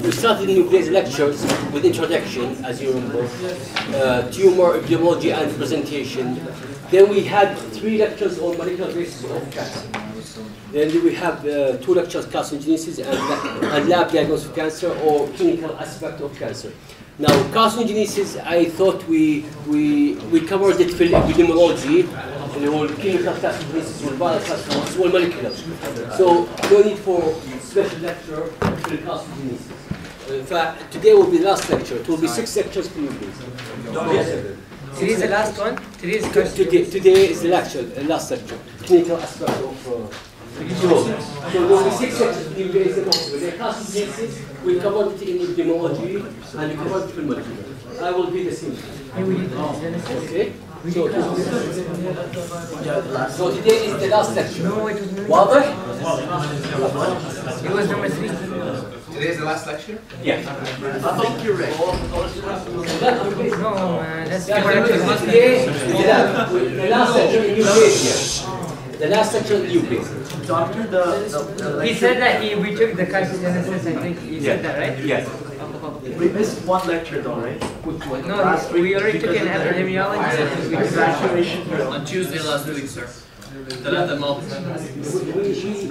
we started the Neoplasia lectures with introduction, as you remember, tumor, epidemiology, and presentation. Then we had 3 lectures on molecular basis of cancer. Then we have 2 lectures, carcinogenesis and lab diagnosis of cancer or clinical aspect of cancer. Now, carcinogenesis, I thought we covered it for epidemiology, the whole clinical carcinogenesis, viral carcinogenesis, or molecular. So, no need for special lecture for the carcinogenesis. In fact, today will be the last lecture. It will be 6 lectures for you, please. Today is the last one? Today is the last lecture. Clinical aspect of so there will be 6 sections in the possible. The carcinogenesis, we covered it in epidemiology and we covered it in molecular. I will be the same. Okay? So today is the last lecture. No, it was Wadah? It was number 3. Today is the last lecture? Yeah. I think you're right. No, that's today is the last lecture in Neoplasia. The last section in Neoplasia. Doctor, he said that we took the carcinogenesis, I think he said that, right? Yes. We missed 1 lecture though, right? No, we already took an epidemiology. Congratulations. On Tuesday last week, sir. We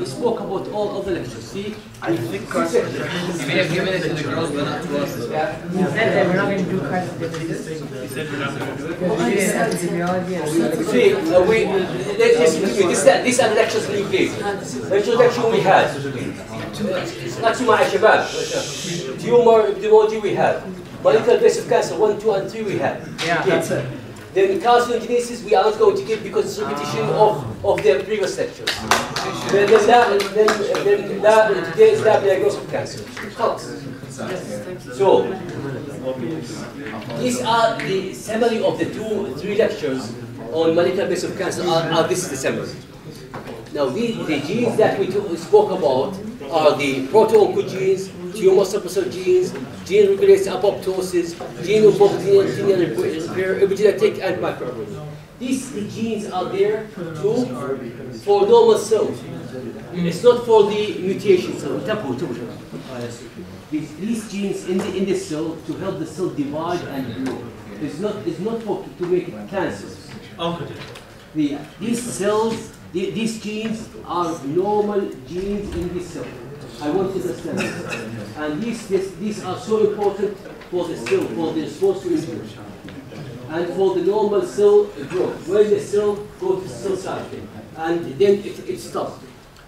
spoke about all other lectures, see? I think You may have given it to the girls, but not to us. He said that we're not going to do carcinogenesis. He said we're not going to do it. We did epidemiology and These are the lectures we gave. The introduction we had. Not too much about. Tumor, epidemiology we had. Molecular basis of cancer, 1, 2, and 3 we had. Yeah, that's it. Then carcinogenesis we are not going to give because it's repetition of the previous lectures. Then today is lab diagnosis of cancer. So these are the summary of the 3 lectures on molecular basis of cancer. This is the summary. Now the genes that we spoke about are the proto-oncogenes, tumor suppressor genes, gene regulates apoptosis, gene involved DNA repair, epigenetic, and microRNA. These genes are there for normal cells. It's not for the mutation cell. These genes in the cell to help the cell divide and grow. It's not for to make it cancerous. These genes are normal genes in this cell. I want to understand this. And these are so important for the cell, for the response to injury, and for the normal cell growth. When the cell goes to cell cycle, and then it stops.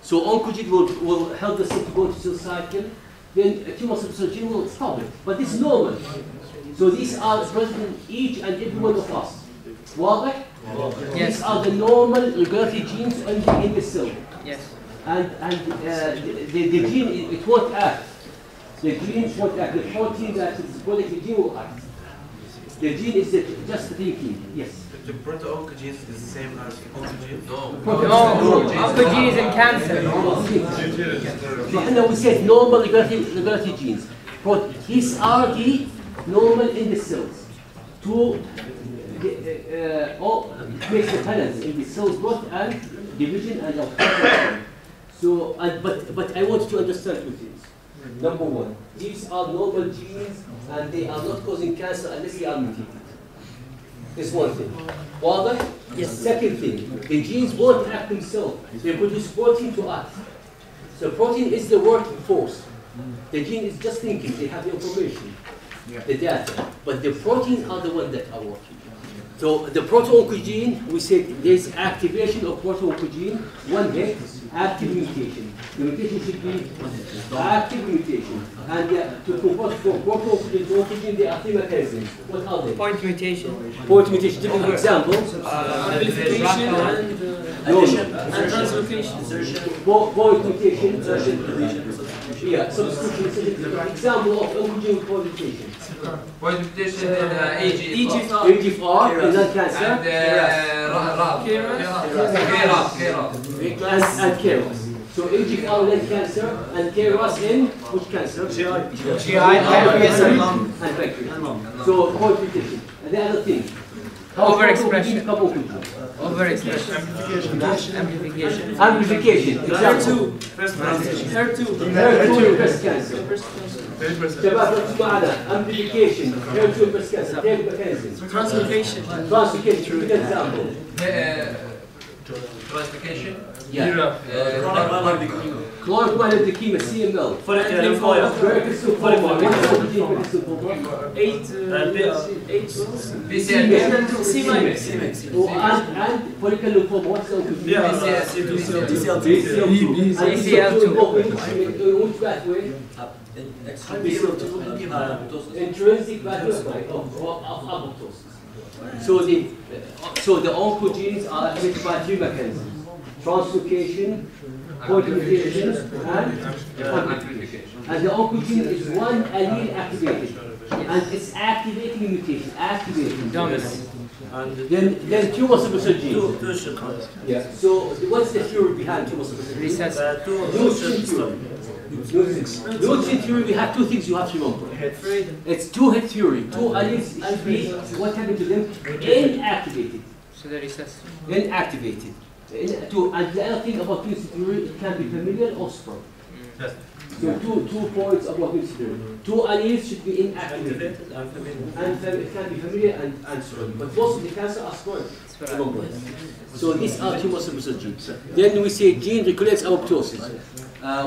So oncogene will help the cell to go to cell cycle. Then a tumor suppressor gene will stop it. But this is normal. So these are present in each and every one of us. Wadah? Yes. These are the normal regulatory genes in the cell. Yes. And the gene, it won't act. The gene won't act. The protein that is coding the gene will act. The gene is just thinking. Yes. The proto-oncogenes is the same as oncogenes? No, oncogene is in cancer. So we said normal regulatory genes. These are the normal in the cells to make the balance in the cell growth and division and output. So, but I want to understand 2 things. Number 1, these are normal genes and they are not causing cancer unless they are mutated. This is one thing. Wadah? Yes. Second thing, the genes won't act themselves. They produce protein to act. So protein is the working force. The gene is just thinking. They have the information, the data. But the protein are the ones that are working. So the proto-oncogene, we said there's activation of proto-oncogene, 1 hit, active mutation. The mutation should be active mutation. And to convert from proto-oncogene to oncogene, there are 3 mechanisms. What are they? Point mutation. Point mutation. Give me an example. Amplification and translocation. Point mutation. Yeah, substitution. Example of oncogene point mutation. Point mutation in EGFR. EGFR in lung cancer. And KRAS. So EGFR in lung cancer and KRAS in which cancer? GI, pancreas, and lung. And pancreas. So point mutation. And the other thing. Overexpression. Amplification. Overexpression. Amplification. Amplification. Example. HER2. HER2 breast cancer. شباب ركزوا معنا. Amplification. HER2 breast cancer. Take mechanism. Translocation. Translocation. Give an example. Classification. Yeah. Chronic myeloid leukemia, CML. Follicular lymphoma. Merkel lymphoma. What's the Merkel lymphoma? 8. BCL. C minus. Oh, and follicular lymphoma. What's the BCL2. BCL2. Which pathway? Intrinsic pathway of apoptosis. So the oncogenes are activated by three mechanisms: translocation, polymerization, and amplification. And the oncogene is one allele activated, and it's activating a mutation, activating. Dominant. Then tumor suppressor genes. Yeah. So what's the theory behind tumor suppressor genes? Recessive. Leucine theory, we have two things you have to remember. It's two-hit theory. Two alleles should be, what happened to them? Inactivated. So the recessive. Inactivated. And the other thing about leucine theory, it can be familial or strong. So two points about leucine theory. Two alleles should be inactivated. And it can be familial and strong. But most of the cancer are strong. So these are tumor suppressor genes. Then we say gene regulates apoptosis.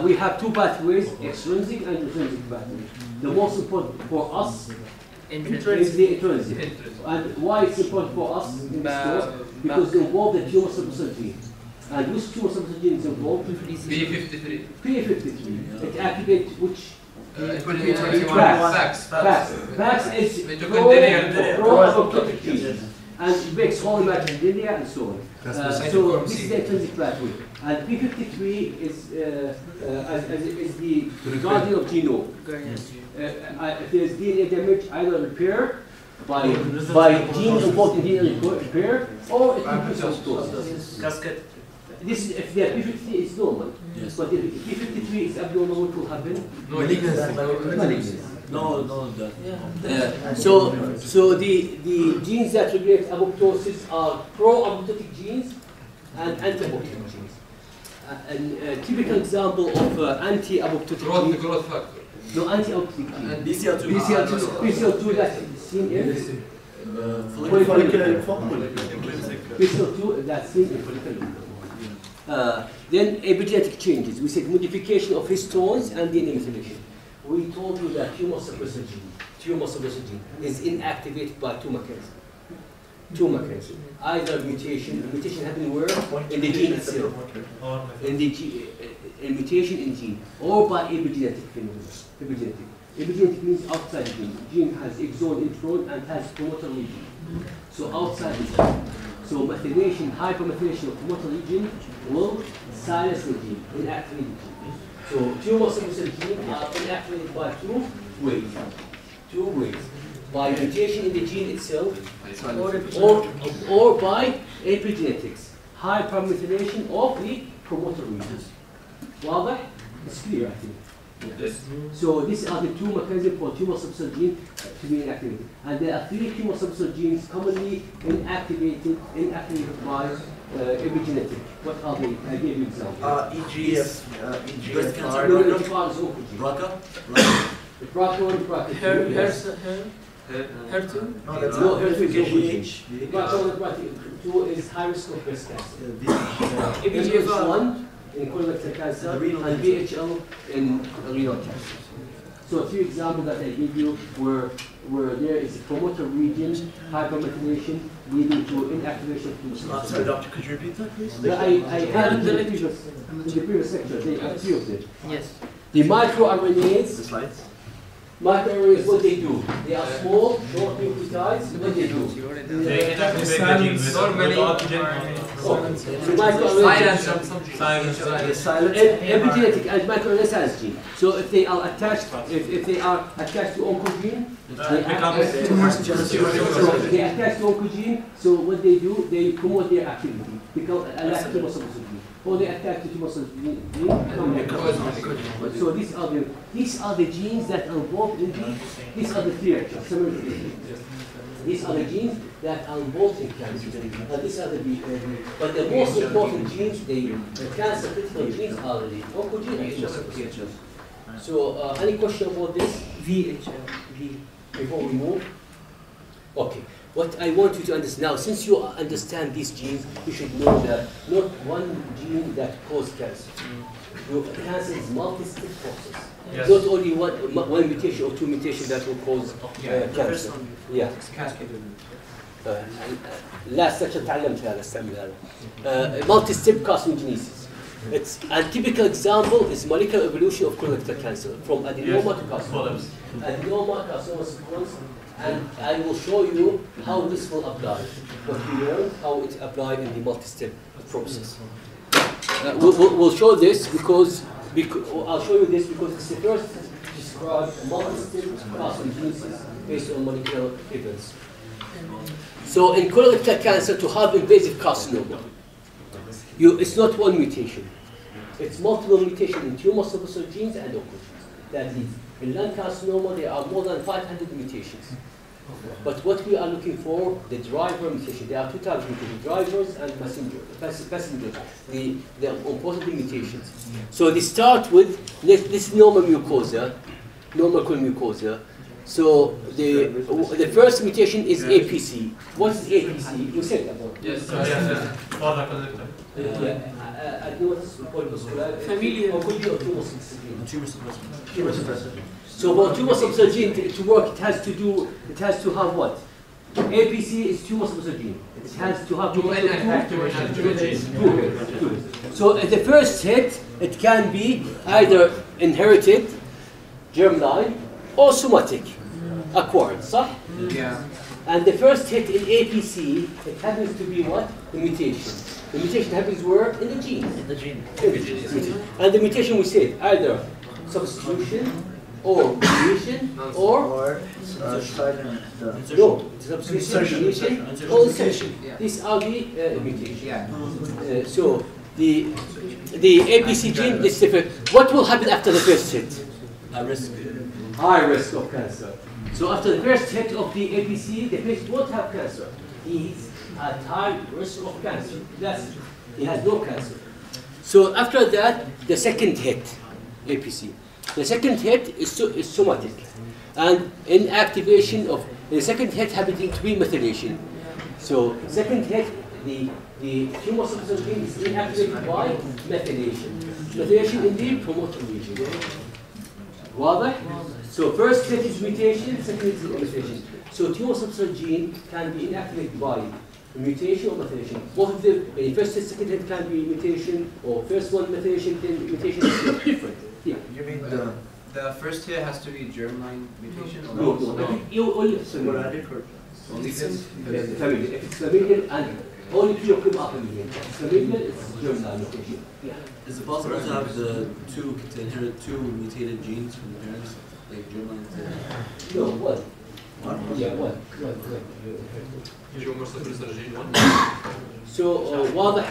We have two pathways, extrinsic and intrinsic pathways. The most important for us is the intrinsic. And why it's important for us in this course? Because they involve the tumor suppressor gene. And which tumor suppressor gene is involved? P53. P53. It activates which? Fax is pro-apoptotic gene. And it makes whole imaginary and so on. So this is the intrinsic pathway. And P53 is the guardian of genome. If there is DNA damage, either repair by genes involved in DNA repair, or it can be apoptosis. Cascade. This is, if the P53 is normal, yes. But if P53 is abnormal, what will happen? Malignancy. So the genes that regulate apoptosis are pro-apoptotic genes and anti-apoptotic genes. A typical example of anti-apoptotic gene. Growth factor. No, anti-apoptotic gene. BCL2 that's seen in follicular lymphoma. BCL2 that's seen in follicular lymphoma. Then epigenetic changes. We said modification of histones and DNA methylation. We told you that tumor suppressor gene is inactivated by two mechanisms. Either mutation happening where? In the gene itself. Mutation in gene, or by epigenetic phenomenon. Epigenetic means outside the gene. Gene has exon, intron, and has promoter region. So outside the gene. So methylation, hypermethylation of promoter region will silence the gene, inactivate the gene. So tumor suppressor genes are inactivated by two ways. By mutation in the gene itself, or by epigenetics, hypermethylation of the promoter regions. واضح? It's clear, I think. Yes. So these are the two mechanisms for tumor suppressor gene to be inactivated. And there are three tumor suppressor genes commonly inactivated by epigenetic. What are they? I gave you examples. EGF, EGFR, BRCA1, BRCA2. HER2? No, HER2 is OPG. BRCA2 is high risk of breast cancer. EPGFR1 in colorectal cancer and BHL in renal cancer. So a few examples that I give you where there is a promoter region, hypermethylation leading to inactivation of tumors. Sorry, doctor, could you repeat that, please? I had in the previous lecture, there are three of them. Yes. The microRNAs. The slides. Microarrays, what they do? They are small, short nucleotides. What they do? They normally silent. Epigenetic and microarray silence gene. So if they are attached, if they are attached to oncogene, they attach to oncogene. So what they do? They promote their activity. Become a tumor suppressor gene. Or they attach to tumor suppressor gene. So these are the genes that are involved in these are the three actually. These are the genes that are involved in cancer. And these are but the most important genes, the cancer critical genes are the oncogene and VHL. So, any question about this? VHL. Before we move? Okay. What I want you to understand now, since you understand these genes, you should know that not one gene that causes cancer. Your cancer is multi-step process. Yes. Not only one mutation or two mutations that will cause cancer. Yeah. لا استشهد تعلمت هذا استعمل هذا. Multi-step carcinogenesis. It's a typical example is molecular evolution of colorectal cancer from adenoma to carcinoma. Adenoma, carcinoma sequence, and I will show you how this will apply. What we learned, how it applied in the multi-step process. We'll show this because I'll show you this because it's the first to describe multi-step carcinogenesis based on molecular evidence. So in colorectal cancer, to have invasive carcinoma, it's not one mutation. It's multiple mutations in tumor suppressor genes and oncogenes. That is, in lung carcinoma, there are more than 500 mutations. But what we are looking for, the driver mutation. There are two types of mutations, drivers and passengers, the important mutations. So they start with this normal mucosa, normal colon mucosa. So the first mutation is APC. What is APC? You said about it. Yes. Familial. Tumor suppressor. So for tumor suppressor gene to work, it has to have what? APC is tumor suppressor gene. It has to have two. So at the first hit, it can be either inherited, germline, or somatic, acquired, صح? Yeah. And the first hit in APC, it happens to be what? The mutation. The mutation happens where? In the gene. The gene. And the mutation we said, either substitution, or deletion, or silent. no, substitution, deletion, or insertion. These are the mutations. So the APC gene is different. What will happen after the first hit? A risk. High risk of cancer. So after the first hit of the APC, the patient won't have cancer. He's at high risk of cancer. He has no cancer. So after that, the second hit, APC. The second hit is somatic. And inactivation of the second hit happening to be methylation. So second hit, the tumor suppressor gene is inactivated by methylation. Methylation in the promoter region. واضح? So first hit is mutation, second hit is mutation. So tumor suppressor gene can be inactivated by mutation or methylation. Both of them, first hit, second hit can be mutation, or first one methylation, then mutation is different. Yeah. You mean The first hit has to be germline mutation? Or No. You only sporadic or Only this? familial. If it's familial and only few of them are familial. If it's familial, it's germline mutation. Yeah. Is it possible to have to inherit two mutated genes from the parents, like germline? No, one. Yeah, one. Tumor suppressor gene 1. So واضح.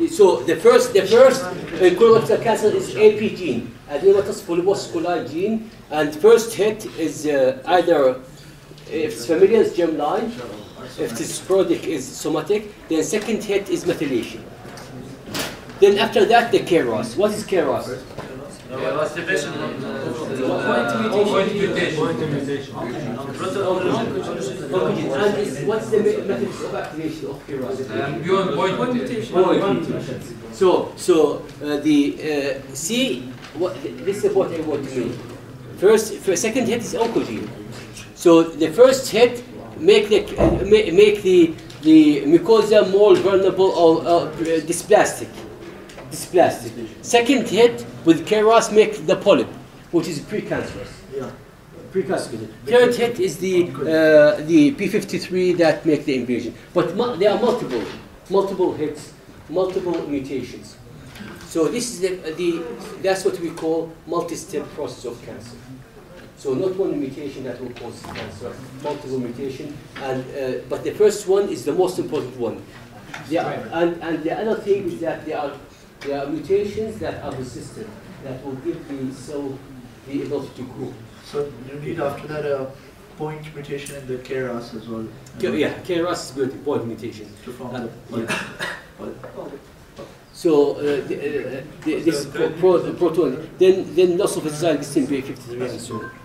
So the first colorectal cancer is AP gene, adenomatous polyposis gene, and first hit is either if it's familial is germline, if it's sporadic is somatic, then second hit is methylation. Then after that the KRAS. What is KRAS? What's the best one? And what's the methods of activation of KRAS? Beyond point mutation. So see, this is what I want to mean. First, second hit is oncogene. So the first hit make the mucosa more vulnerable or dysplastic. Second hit with KRAS make the polyp, which is precancerous. Yeah. Precancerous. Third hit is the P53 that make the invasion. But there are multiple hits, multiple mutations. So this is that's what we call multi-step process of cancer. So not one mutation that will cause cancer, multiple mutation, and but the first one is the most important one. And the other thing is that there are mutations that are resistant that will give the cell the ability to grow. So you need after that point mutation in the KRAS as well. Yeah, KRAS is good, point mutation. To form Uh, the So this proton, then loss of acyl glycine B53 and so on.